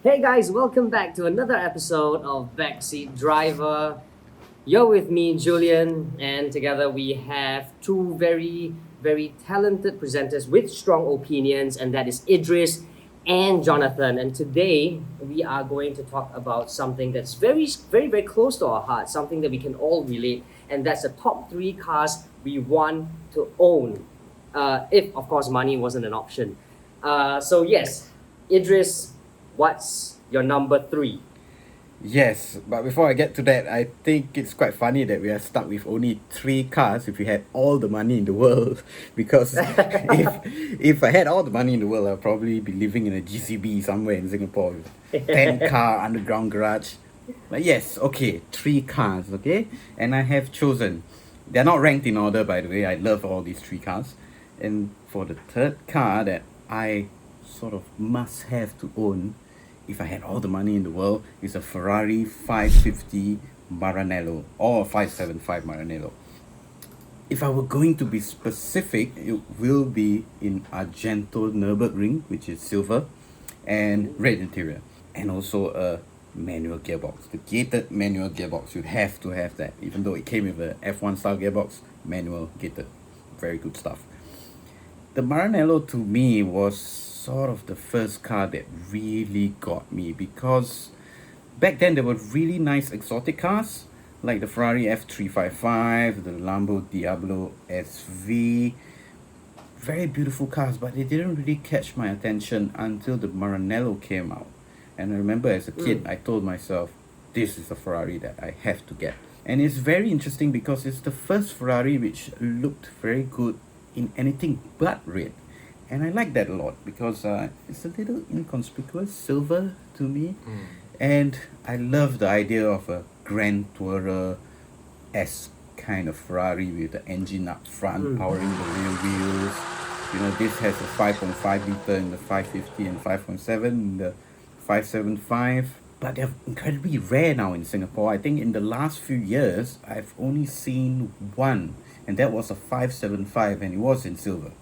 Hey guys, welcome back to another episode of Backseat Driver. You're with me, Julian, and together we have two very talented presenters with strong opinions, and that is Idris and Jonathan. And today we are going to talk about something that's very close to our hearts, something that we can all relate, and that's the top three cars we want to own, if of course money wasn't an option. So yes, Idris, what's your number three? Yes, but before I get to that, I think it's quite funny that we are stuck with only three cars if we had all the money in the world. Because if I had all the money in the world, I'll probably be living in a GCB somewhere in Singapore with 10 car underground garage. But yes, okay, three cars, okay? And I have chosen. They're not ranked in order, by the way. I love all these three cars. And for the third car that I sort of must have to own, if I had all the money in the world, is a Ferrari 550 Maranello or 575 Maranello. If I were going to be specific, it will be in Argento Nürburgring, which is silver, and red interior, and also a manual gearbox. The gated manual gearbox, you have to have that. Even though it came with a F1 style gearbox, manual gated, very good stuff. The Maranello to me was sort of the first car that really got me, because back then there were really nice exotic cars like the Ferrari F355, the Lambo Diablo SV. Very beautiful cars, but they didn't really catch my attention until the Maranello came out. And I remember as a kid, I told myself, this is a Ferrari that I have to get. And it's very interesting because it's the first Ferrari which looked very good in anything but red. And I like that a lot because it's a little inconspicuous, silver to me. And I love the idea of a Grand Tourer-esque kind of Ferrari with the engine up front, powering the rear wheels. You know, this has a 5.5 liter in the 550 and 5.7 in the 575. But they're incredibly rare now in Singapore. I think in the last few years, I've only seen one, and that was a 575, and it was in silver.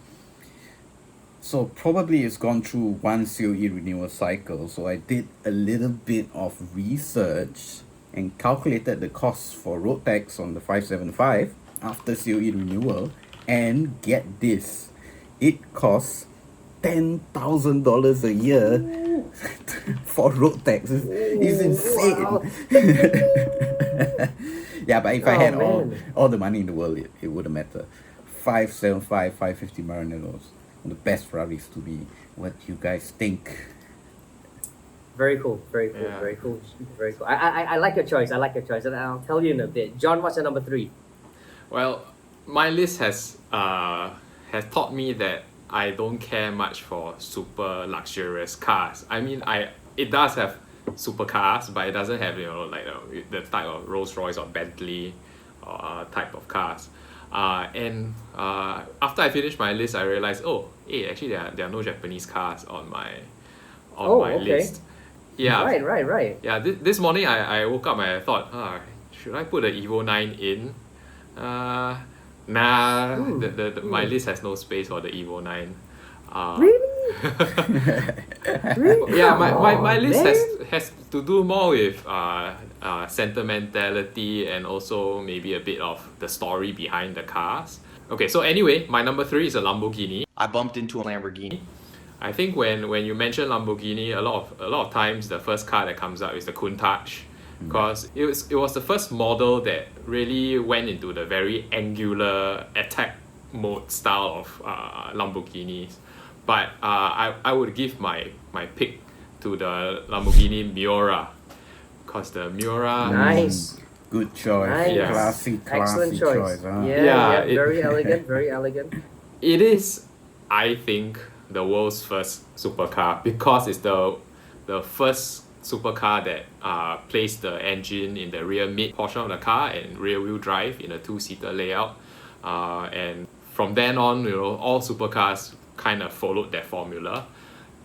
So probably it's gone through one COE renewal cycle. So I did a little bit of research and calculated the costs for road tax on the 575 after COE renewal, and get this, it costs $10,000 a year for road tax. It's insane. Wow. Yeah, but if I had Oh, man. all the money in the world, it wouldn't matter. 575, 550 Maranellos, the best Ferraris to me. What you guys think? Very cool, very cool, Yeah. very cool, very cool. I like your choice. I like your choice, and I'll tell you in a bit. John, what's your number three? Well, my list has taught me that I don't care much for super luxurious cars. I mean, it does have supercars, but it doesn't have like the type of Rolls Royce or Bentley or type of cars. After I finished my list, I realized, oh, hey, actually there are no Japanese cars on my Okay. list. Yeah. Right. Yeah, this morning I woke up and I thought, should I put the Evo 9 in? Nah, my list has no space for the Evo 9. Really? Really? Yeah, my Come list on, has to do more with sentimentality and also maybe a bit of the story behind the cars. Okay, so anyway, my number three is a Lamborghini. I bumped into a Lamborghini. I think when you mention Lamborghini, a lot of times the first car that comes up is the Countach, because it was the first model that really went into the very angular attack mode style of Lamborghinis. But I would give my pick to the Lamborghini Miura, because the Miura. Nice. Good choice. Nice. Yes. Classy Excellent choice. huh? Yeah, it- very elegant, very elegant. It is, I think, the world's first supercar, because it's the first supercar that placed the engine in the rear mid portion of the car and rear wheel drive in a two-seater layout. And from then on, all supercars kind of followed that formula.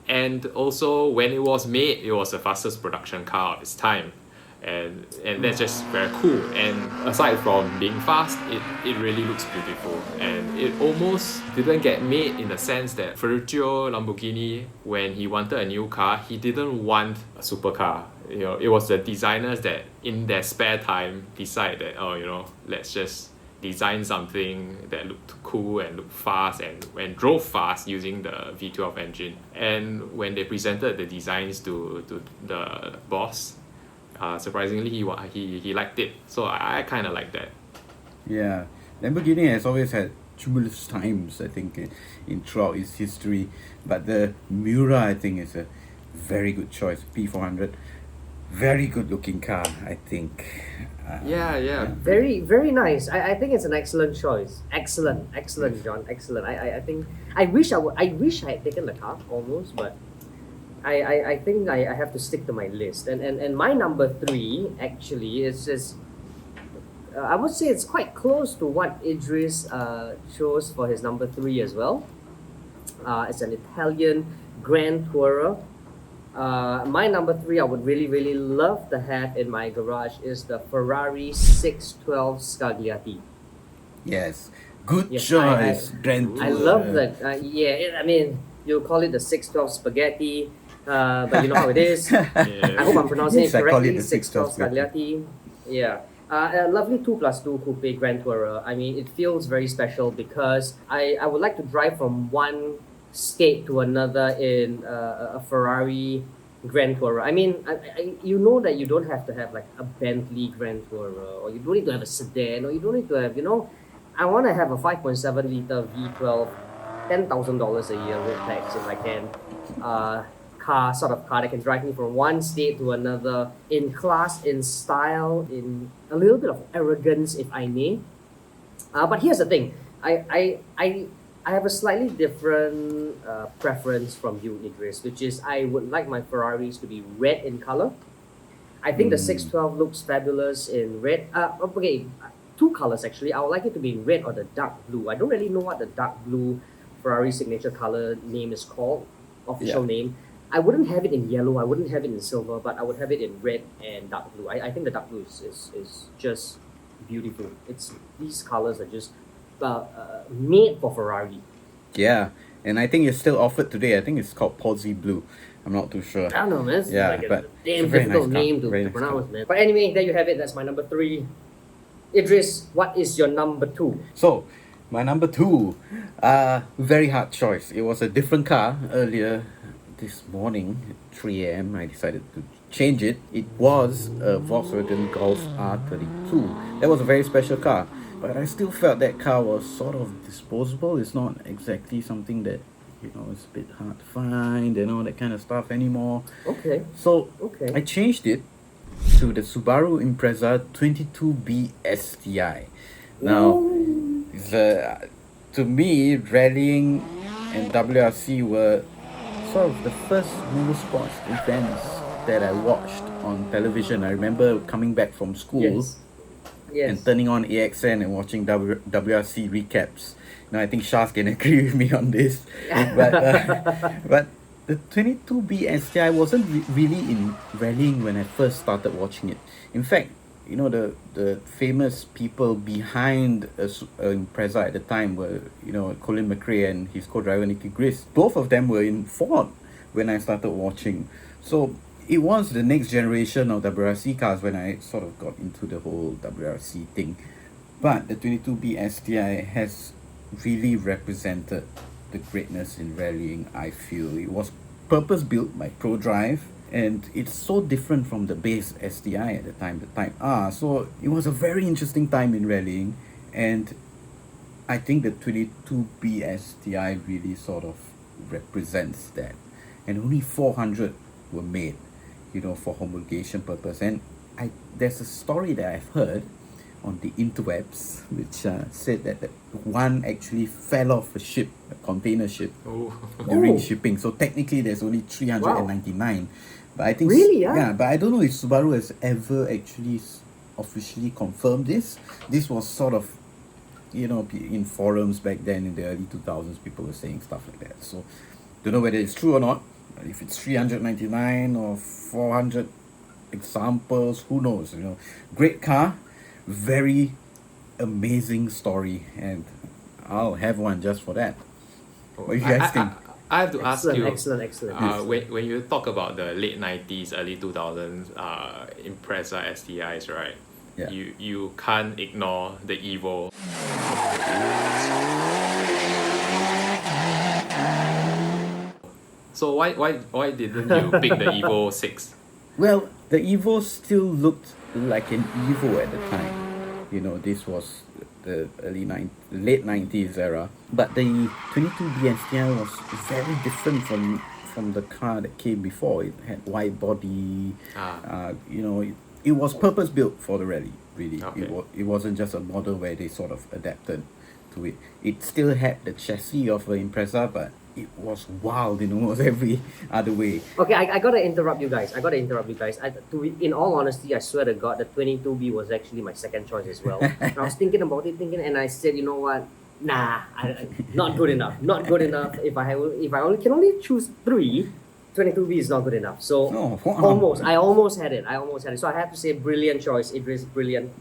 And also, when it was made, it was the fastest production car of its time. and that's just very cool. And aside from being fast, it really looks beautiful, and it almost didn't get made in the sense that Ferruccio Lamborghini, when he wanted a new car, he didn't want a supercar. You know, it was the designers that in their spare time decide that, oh, you know, let's just design something that looked cool and looked fast and drove fast using the V12 engine. And when they presented the designs to the boss, surprisingly he liked it. So I kind of like that. Yeah, Lamborghini has always had tumultuous times, I think, in throughout its history. But the Miura, I think, is a very good choice. P400, very good looking car, I think. Yeah. Very, very nice. I think it's an excellent choice. Excellent, John. Excellent. I think I wish I had taken the car almost, but I think I have to stick to my list. And my number 3 actually is I would say it's quite close to what Idris chose for his number 3 as well. It's an Italian Grand Tourer. My number 3 I would really love to have in my garage is the Ferrari 612 Scaglietti. Yes, good Yes, choice, Grand I Tourer. love that. I mean, you call it the 612 spaghetti, but you know how it is. I hope I'm pronouncing it Yes, I call it correctly. the 612 Scaglietti. Yeah. A lovely 2+2 coupe Grand Tourer. I mean, it feels very special because I would like to drive from one state to another in a Ferrari Grand Tourer. I mean, you know that you don't have to have like a Bentley Grand Tourer, or you don't need to have a sedan, or you don't need to have, I want to have a 5.7 liter V12, $10,000 a year road tax if I can. Car that can drive me from one state to another in class, in style, in a little bit of arrogance, if I may. But here's the thing, I have a slightly different preference from you, Idris, which is I would like my Ferraris to be red in color. I think the 612 looks fabulous in red. Okay, 2 colors actually. I would like it to be in red or the dark blue. I don't really know what the dark blue Ferrari signature color name is called, official name. I wouldn't have it in yellow, I wouldn't have it in silver, but I would have it in red and dark blue. I think the dark blue is just beautiful. These colors are just made for Ferrari. Yeah, and I think it's still offered today. I think it's called Pozzi Blue. I'm not too sure. I don't know, man. It's Yeah, like but a damn it's a very difficult nice car. name to Very nice pronounce, car. man. But anyway, there you have it. That's my number 3. Idris, what is your number 2? So, my number 2, very hard choice. It was a different car earlier this morning, 3 a.m. I decided to change it. It was a Volkswagen Golf R32. That was a very special car, but I still felt that car was sort of disposable. It's not exactly something that, it's a bit hard to find and all that kind of stuff anymore. Okay. So, Okay. I changed it to the Subaru Impreza 22B STI. Now, to me, rallying and WRC were sort of the first motorsports events that I watched on television. I remember coming back from school and turning on AXN and watching WRC recaps. Now, I think Shaz can agree with me on this. But the 22B STI wasn't really in rallying when I first started watching it. In fact, the famous people behind Impreza at the time were, Colin McRae and his co-driver Nicky Gris. Both of them were in Ford when I started watching. So it was the next generation of WRC cars when I sort of got into the whole WRC thing. But the 22B STI has really represented the greatness in rallying, I feel. It was purpose-built by ProDrive, and it's so different from the base STI at the time, the Type R. So it was a very interesting time in rallying, and I think the 22B STI really sort of represents that. And only 400 were made, for homologation purpose. And there's a story that I've heard on the interwebs, which said that one actually fell off a ship, a container ship, during shipping. So technically there's only 399. But I think but I don't know if Subaru has ever actually officially confirmed this. This was sort of, in forums back then in the early 2000s, people were saying stuff like that. So don't know whether it's true or not. If it's 399 or 400, examples, who knows, great car, very amazing story, and I'll have one just for that. What do you guys think? I have to ask you, Excellent. when you talk about the late 90s, early 2000s Impreza STIs, right? Yeah. You can't ignore the Evo. So why didn't you pick the Evo 6? Well, the Evo still looked like an Evo at the time. This was the late 90s era. But the 22B STI was very different from the car that came before. It had wide body. It was purpose built for the rally, really. Okay. It wasn't just a model where they sort of adapted to it. It still had the chassis of an Impreza, but it was wild in almost every other way. Okay, I gotta interrupt you guys. In all honesty, I swear to God, the 22B was actually my second choice as well. And I was thinking about it, and I said, you know what? Nah, not good enough. Not good enough. If I only can only choose three, 22B is not good enough. So No, wow. I almost had it. So I have to say, brilliant choice. Idris, brilliant,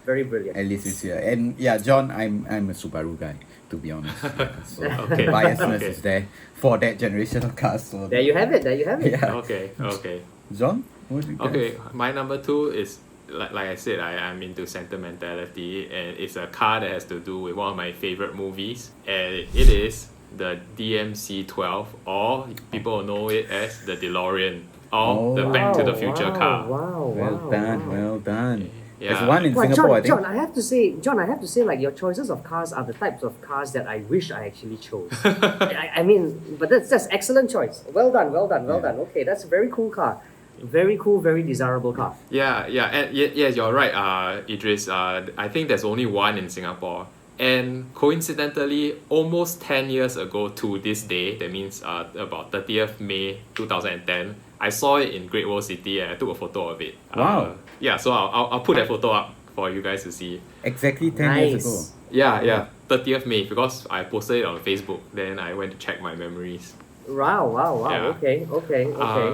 very brilliant. At least it's here. And yeah, John, I'm a Subaru guy, to be honest. Yeah, so Okay. biasness Okay. is there for that generation of cars. So There you have it. yeah. Okay. John, what do you guys? Okay, my number 2 is like I said, I'm into sentimentality, and it's a car that has to do with one of my favorite movies, and it is the DMC-12, or people know it as the DeLorean, or the Back to the Future car. Well done. Yeah. There's one in Well, Singapore, I think. John, I have to say, like, your choices of cars are the types of cars that I wish I actually chose. I mean, but that's excellent choice. Well done. Okay, that's a very cool car. Very cool, very desirable car. Yeah, and yes, you're right, Idris. I think there's only one in Singapore. And coincidentally, almost 10 years ago to this day, that means about 30th May 2010, I saw it in Great Wall City and I took a photo of it. Wow. Yeah, so I'll put that photo up for you guys to see. Exactly 10 years Nice. ago. Yeah, 30th May, because I posted it on Facebook, then I went to check my memories. Wow. Yeah. Okay.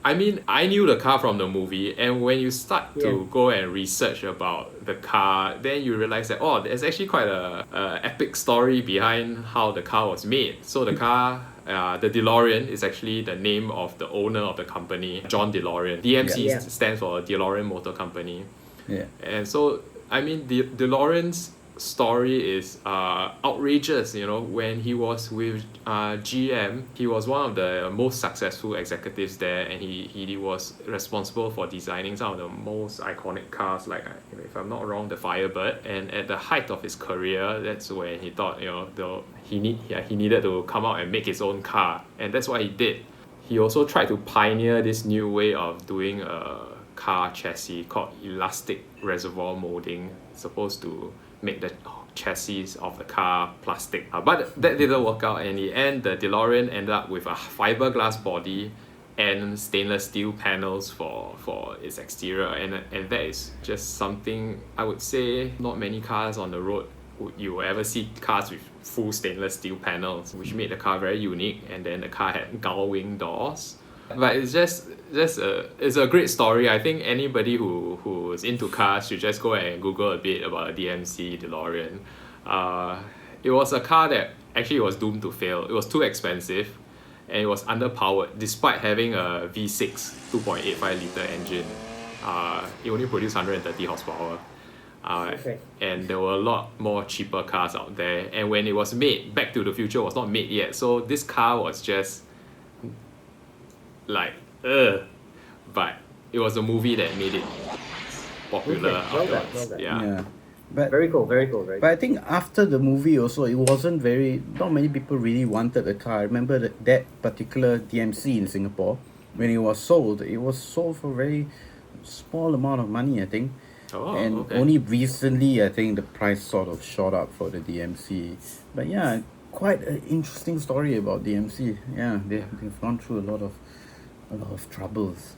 I mean, I knew the car from the movie, and when you start Yeah. to go and research about the car, then you realize that, there's actually quite a epic story behind how the car was made. So the car, the DeLorean, is actually the name of the owner of the company, John DeLorean. DMC Yeah. stands for DeLorean Motor Company. Yeah. And so, I mean, DeLorean's story is outrageous. When he was with GM, he was one of the most successful executives there, and he was responsible for designing some of the most iconic cars, like, if I'm not wrong, the Firebird. And at the height of his career, that's when he thought he needed to come out and make his own car, and that's what he did. He also tried to pioneer this new way of doing a car chassis called elastic reservoir molding, supposed to make the chassis of the car plastic. But that didn't work out. In the end, the DeLorean ended up with a fiberglass body and stainless steel panels for its exterior. And that is just something, I would say, not many cars on the road you will ever see cars with full stainless steel panels, which made the car very unique. And then the car had gull wing doors. But it's it's a great story. I think anybody who is into cars should just go and Google a bit about a DMC DeLorean. It was a car that actually was doomed to fail. It was too expensive, and it was underpowered despite having a V6 2.85 litre engine. It only produced 130 horsepower. Okay. And there were a lot more cheaper cars out there. And when it was made, Back to the Future was not made yet. So this car was just like, but it was a movie that made it popular Okay, well done, afterwards. well done. Yeah. But Very cool. But I think after the movie also, it wasn't not many people really wanted the car. I remember that particular DMC in Singapore, when it was sold for a very small amount of money, I think. And Okay. only recently, I think the price sort of shot up for the DMC. But yeah, quite an interesting story about DMC. Yeah, they've gone through a lot of troubles.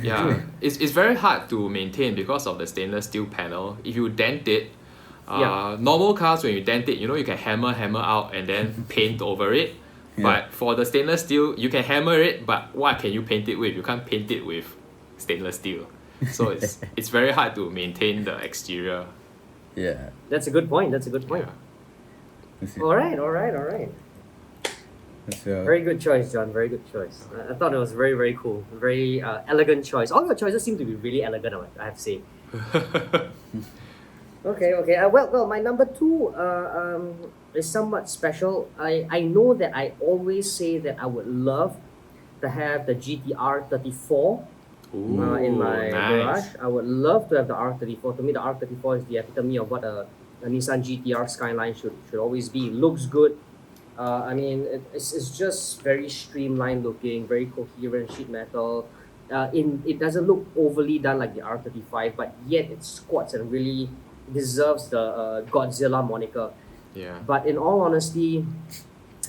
Yeah, it's very hard to maintain because of the stainless steel panel. If you dent it, normal cars, when you dent it, you can hammer out and then paint over it. Yeah. But for the stainless steel, you can hammer it, but what can you paint it with? You can't paint it with stainless steel. So it's very hard to maintain the exterior. Yeah. That's a good point. That's a good point. Yeah. All right. Very good choice, John. Very good choice. I thought it was very, very cool. Very elegant choice. All your choices seem to be really elegant, I have to say. Okay. Well, my number two is somewhat special. I know that I always say that I would love to have the GTR 34 in my garage. I would love to have the R34. To me, the R34 is the epitome of what a Nissan GTR Skyline should always be. It looks good. I mean, it's just very streamlined looking, very coherent sheet metal. It doesn't look overly done like the R35, but yet it squats and really deserves the Godzilla moniker. Yeah. But in all honesty,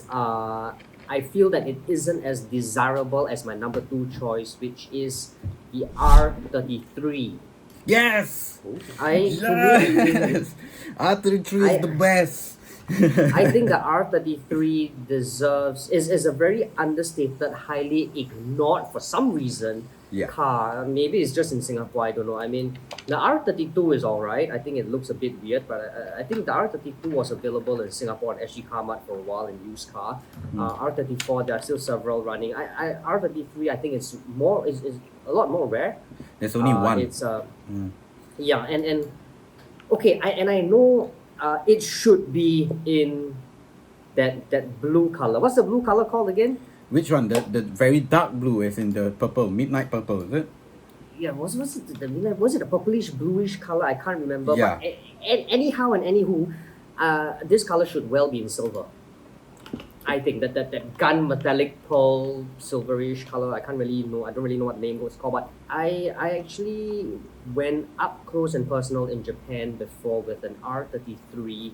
I feel that it isn't as desirable as my number two choice, which is the R33. Yes! Yes! R33 is the best. I think the R33 is a very understated, highly ignored for some reason car. Maybe it's just in Singapore, I don't know. I mean, the R32 is alright. I think it looks a bit weird, but I think the R32 was available in Singapore at sgCarMart for a while in used car. R34, there are still several running. R33, I think it's a lot more rare. There's only one. It's yeah, and okay, I know it should be in that blue color. What's the blue color called again? Which one? The very dark blue, as in the purple, midnight purple, is it? Yeah, was it a purplish bluish color? I can't remember. Yeah. But anyhow and anywho, this color should well be in silver. I think that gun metallic pearl silverish color. I don't really know what name it was called, but I actually went up close and personal in Japan before with an R33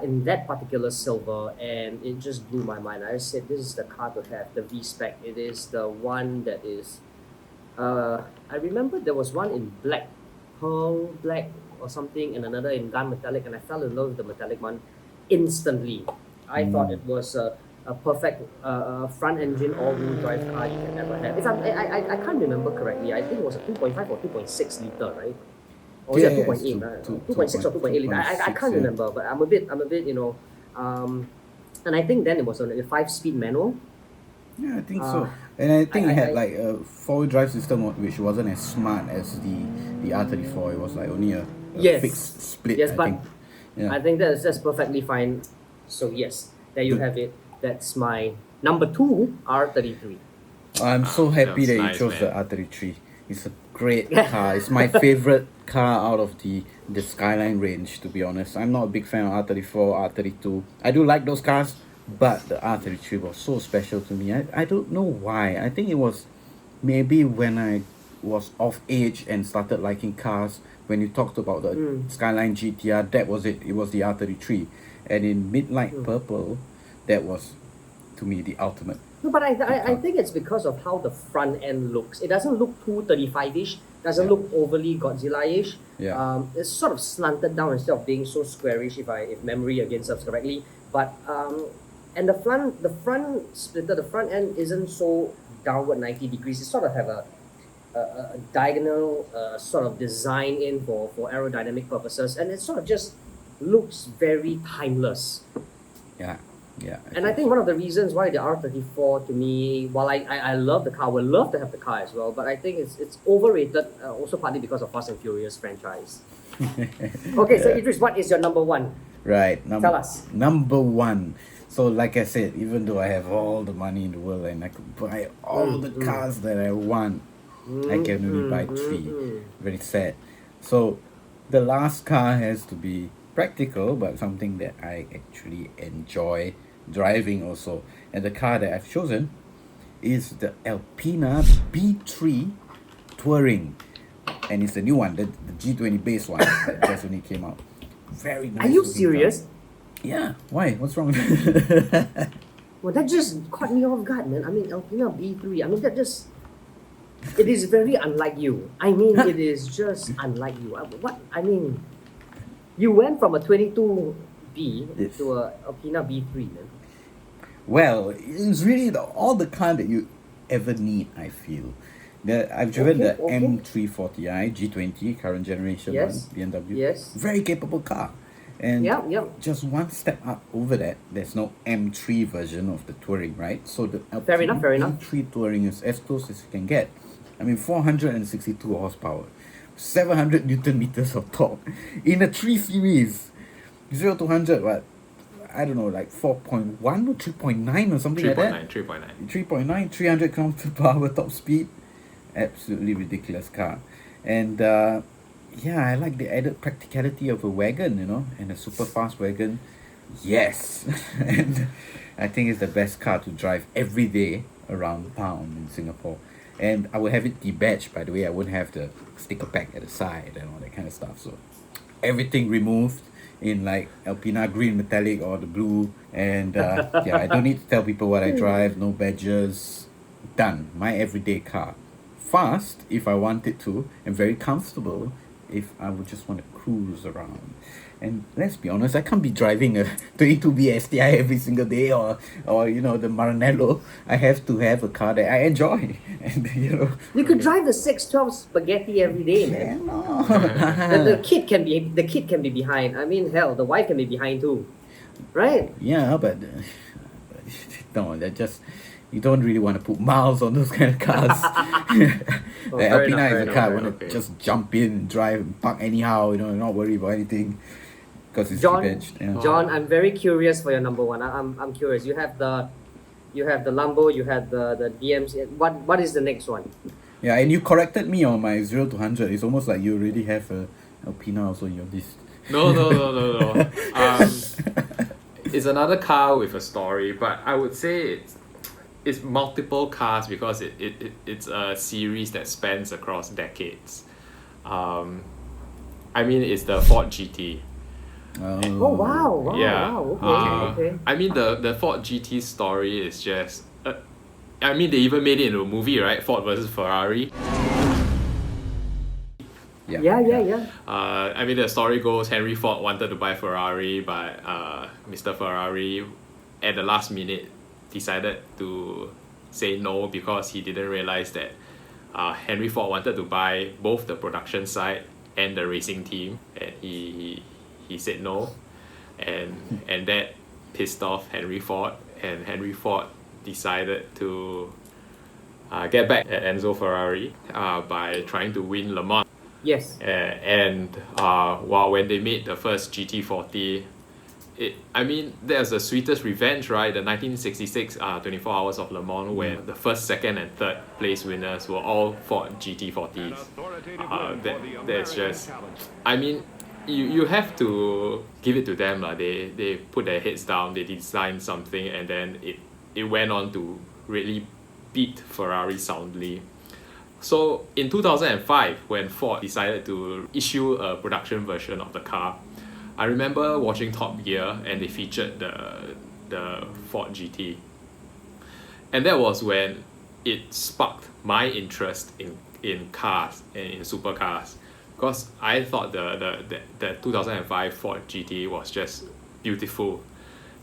in that particular silver, and it just blew my mind. I said this is the car to have, the V-Spec. It is the one that is I remember there was one in black, pearl black or something, and another in gun metallic, and I fell in love with the metallic one instantly. I thought it was a perfect front engine all-wheel drive car you can ever have. If I can't remember correctly, I think it was a 2.5 or 2.6 liter, right? Or was it a 2.8? 2.6 or 2.8 liter. I can't remember, but I'm a bit, and I think then it was a 5-speed manual. Yeah, I think so. And I think it had like a 4-wheel drive system which wasn't as smart as the R34. It was like only a fixed split. Yes, I think. Yeah. I think that's perfectly fine. So yes, there you have it. That's my number 2 R33. I'm so happy that you chose the R33. It's a great car. It's my favorite car out of the Skyline range, to be honest. I'm not a big fan of R34, R32. I do like those cars, but the R33 was so special to me. I don't know why. I think it was maybe when I was of age and started liking cars. When you talked about the Skyline GTR, that was it. It was the R33. And in midnight purple, that was, to me, the ultimate. No, but I think it's because of how the front end looks. It doesn't look too 35-ish. Doesn't look overly Godzilla-ish. Yeah. It's sort of slanted down instead of being so squarish, if memory again serves correctly. But and the front splitter, the front end isn't so downward 90 degrees. It sort of have a diagonal sort of design in for aerodynamic purposes, and it sort of just looks very timeless. Yeah. And I think one of the reasons why the R34 to me, while I love the car, would love to have the car as well, but I think it's overrated, also partly because of Fast and Furious franchise. Okay, so Idris, what is your number 1? Right. Tell us. Number 1. So like I said, even though I have all the money in the world and I could buy all the cars that I want, I can only buy 3. Very sad. So the last car has to be practical, but something that I actually enjoy driving also. And the car that I've chosen is the Alpina B3 Touring. And it's the new one, the G20 base one that just only came out. Very nice. Are you serious? Car. Yeah. Why? What's wrong? Well, that just caught me off guard, man. I mean, Alpina B3. I mean, that just... It is very unlike you. I mean, it is just unlike you. You went from a 22B to a Alpina B3, man. Well, it's really all the car that you ever need, I feel. I've driven the Okay. M340i G20, current generation Yes. one, BMW. Yes. Very capable car. And Yeah. just one step up over that, there's no M3 version of the Touring, right? So the Fair enough, fair enough. M3 Touring is as close as you can get. I mean, 462 horsepower, 700 Newton meters of torque in a 3 series. 0 to 100, what? I don't know, like 4.1 or 3.9 or something like that. 3.9. 3.9, 300 kilometers per hour top speed. Absolutely ridiculous car. And yeah, I like the added practicality of a wagon, and a super fast wagon. Yes. And I think it's the best car to drive every day around town in Singapore. And I will have it debadged, by the way. I wouldn't have the sticker pack at the side and all that kind of stuff. So everything removed in like Alpina green metallic or the blue. And yeah, I don't need to tell people what I drive. No badges. Done. My everyday car. Fast if I wanted to, and very comfortable if I would just want to cruise around. And let's be honest, I can't be driving a 22B STI every single day or the Maranello. I have to have a car that I enjoy. And You could drive the 612 spaghetti every day, man. Yeah, The kid can be behind. I mean, hell, the wife can be behind too, right? yeah, but no, that just you don't really want to put miles on those kind of cars. The fair Alpina enough, is fair a car I enough, want to okay. just jump in, drive, and park anyhow, not worry about anything because it's John, debadged. Yeah. John, I'm very curious for your number one. I'm curious. You have the Lambo, you have the DMC. What is the next one? Yeah, and you corrected me on my 0 to 100. It's almost like you already have a Alpina also in your list. No. It's another car with a story, but I would say it's multiple cars because it's a series that spans across decades. I mean, it's the Ford GT. Oh wow! Yeah. Wow. Okay. I mean, the Ford GT story is just. I mean, they even made it into a movie, right? Ford versus Ferrari. Yeah. I mean, the story goes Henry Ford wanted to buy Ferrari, but Mr. Ferrari, at the last minute, decided to say no because he didn't realize that Henry Ford wanted to buy both the production side and the racing team, and he said no, and that pissed off Henry Ford, and Henry Ford decided to get back at Enzo Ferrari by trying to win Le Mans. Yes. When they made the first GT40, there's the sweetest revenge, right? The 1966 24 Hours of Le Mans, where the first, second, and third place winners were all Ford GT40s. That's just, you have to give it to them. They put their heads down, they designed something, and then it went on to really beat Ferrari soundly. So in 2005, when Ford decided to issue a production version of the car, I remember watching Top Gear and they featured the Ford GT. And that was when it sparked my interest in cars and in supercars. Because I thought the 2005 Ford GT was just beautiful.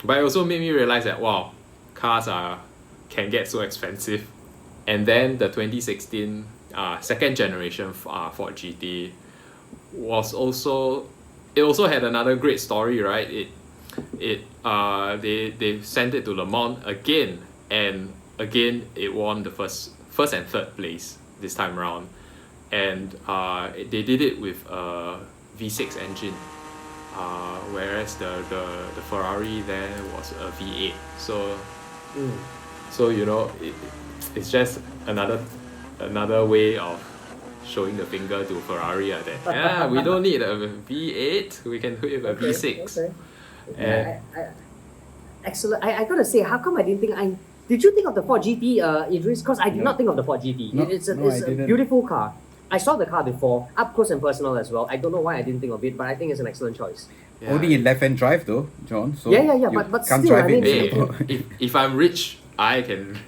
But it also made me realize that, wow, cars can get so expensive. And then the 2016 second generation Ford GT also had another great story, right? They sent it to Le Mans again, and again it won the first and third place this time around, and they did it with a V6 engine, whereas the Ferrari there was a V8. So it's just another way of showing the finger to Ferrari that we don't need a V8, we can do it with a V6. Okay. Excellent. I gotta say, how come I didn't think did you think of the Ford GT, Idris? Because I did not think of the Ford GT. It's a beautiful car. I saw the car before, up close and personal as well. I don't know why I didn't think of it, but I think it's an excellent choice. Yeah. Only in left-hand drive though, John. So Yeah, but can't still, drive I mean, Hey, if I'm rich, I can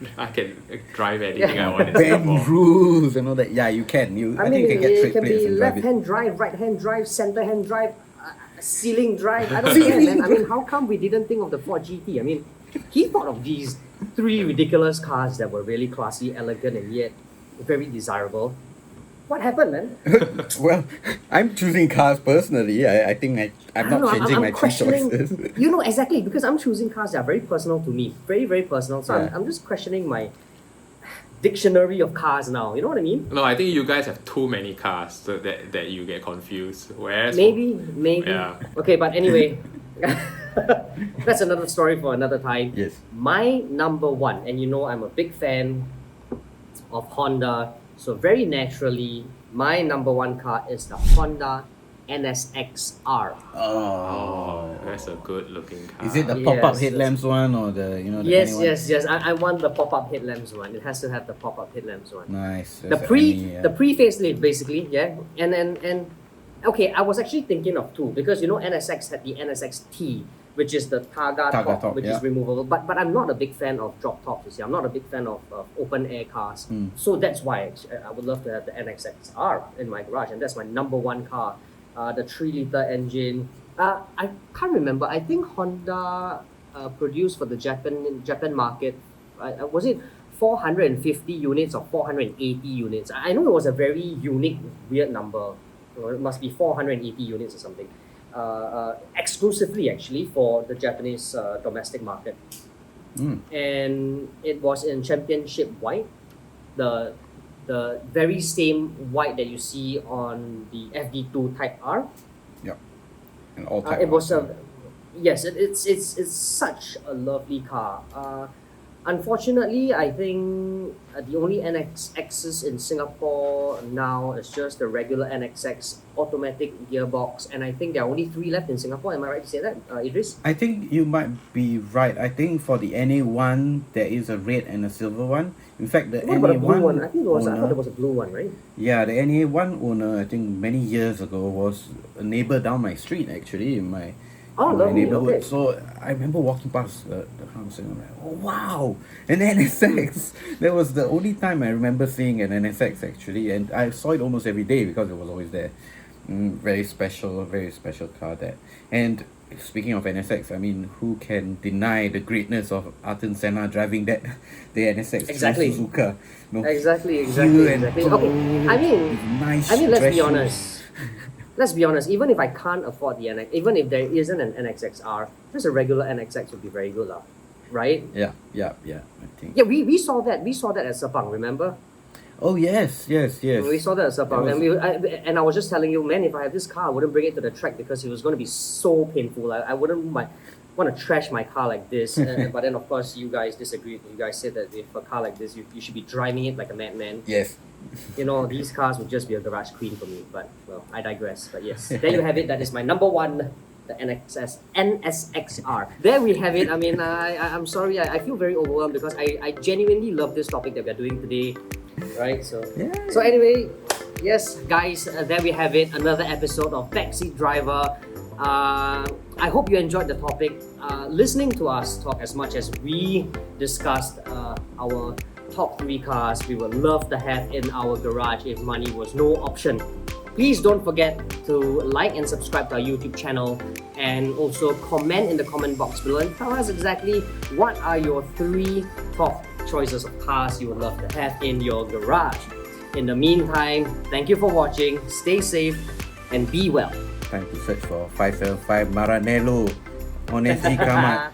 drive anything I want in bend Singapore. rules and all that. Yeah, you can. I think you can get it straight can plates be and drive it. left-hand drive, right-hand drive, center-hand drive, ceiling drive. I don't know, man. I mean, how come we didn't think of the Ford GT? I mean, he thought of these three ridiculous cars that were really classy, elegant, and yet very desirable. What happened, man? Well, I'm choosing cars personally. I think I'm I don't not know, changing my three questioning. choices. You know, exactly, because I'm choosing cars that are very personal to me. Very, very personal. So Yeah. I'm just questioning my dictionary of cars now. You know what I mean? No, I think you guys have too many cars so that you get confused. Whereas Maybe. Yeah. Okay, but anyway, that's another story for another time. Yes. My number one, and you know I'm a big fan of Honda, so very naturally, my number one car is the Honda NSX-R. Oh, that's a good looking car. Is it the Yes, pop-up yes. headlamps one or the the Yes, any one? yes. I want the pop-up headlamps one. It has to have the pop-up headlamps one. Nice. The That's pre any, the pre facelift basically, yeah. And okay, I was actually thinking of two because you know NSX had the NSX-T, which is the Targa top, which yeah. is removable. But I'm not a big fan of drop tops. You see, I'm not a big fan of open air cars. So that's why I would love to have the NSX-R in my garage, and that's my number one car. The 3-liter engine. I can't remember. I think Honda produced for the Japan market. Was it 450 units or 480 units? I know it was a very unique, weird number. It must be 480 units or something. Exclusively actually for the Japanese domestic market. And it was in championship white, the very same white that you see on the FD2 Type R. Yep. And all type. It was a yes. It's such a lovely car. Unfortunately, I think the only NXXs in Singapore now is just the regular NXX automatic gearbox, and I think there are only 3 left in Singapore. Am I right to say that, Idris? I think you might be right. I think for the NA1 there is a red and a silver one. In fact, the What about a blue NA1 one? I think I thought owner, there was a blue one, right? yeah, the NA1 owner, I think many years ago was a neighbor down my street actually in my Oh, in my lovely. neighborhood. Okay. So I remember walking past the house and I'm like, oh wow, an NSX. That was the only time I remember seeing an NSX actually, and I saw it almost every day because it was always there. Very special car that. And speaking of NSX, I mean, who can deny the greatness of Ayrton Senna driving the NSX Exactly. through Suzuka? No, Exactly. heel and Okay. toe I with nice mean, let's dress be shoes. honest. Let's be honest. Even if I can't afford the NX, even if there isn't an NXXR, just a regular NXX would be very good, lah. Right? Yeah. I think. Yeah, we saw that. We saw that at Sepang. Remember? Oh yes. We saw that at Sepang, That and I was just telling you, man, if I have this car, I wouldn't bring it to the track because it was going to be so painful. I wouldn't want to trash my car like this. But then, of course, you guys disagreed. You guys said that if a car like this, you should be driving it like a madman. Yes. You know, these cars would just be a garage queen for me. But, well, I digress. But yes, there you have it. That is my number one, the NSXR. There we have it. I mean, I'm sorry. I feel very overwhelmed because I genuinely love this topic that we're doing today. Right? So, Yeah. so anyway, yes, guys, there we have it. Another episode of Backseat Driver. I hope you enjoyed the topic. Listening to us talk as much as we discussed our top 3 cars we would love to have in our garage if money was no option. Please don't forget to like and subscribe to our YouTube channel and also comment in the comment box below and tell us exactly what are your 3 top choices of cars you would love to have in your garage. In the meantime, thank you for watching, stay safe and be well. Time to search for 575 Maranello on sgCarMart.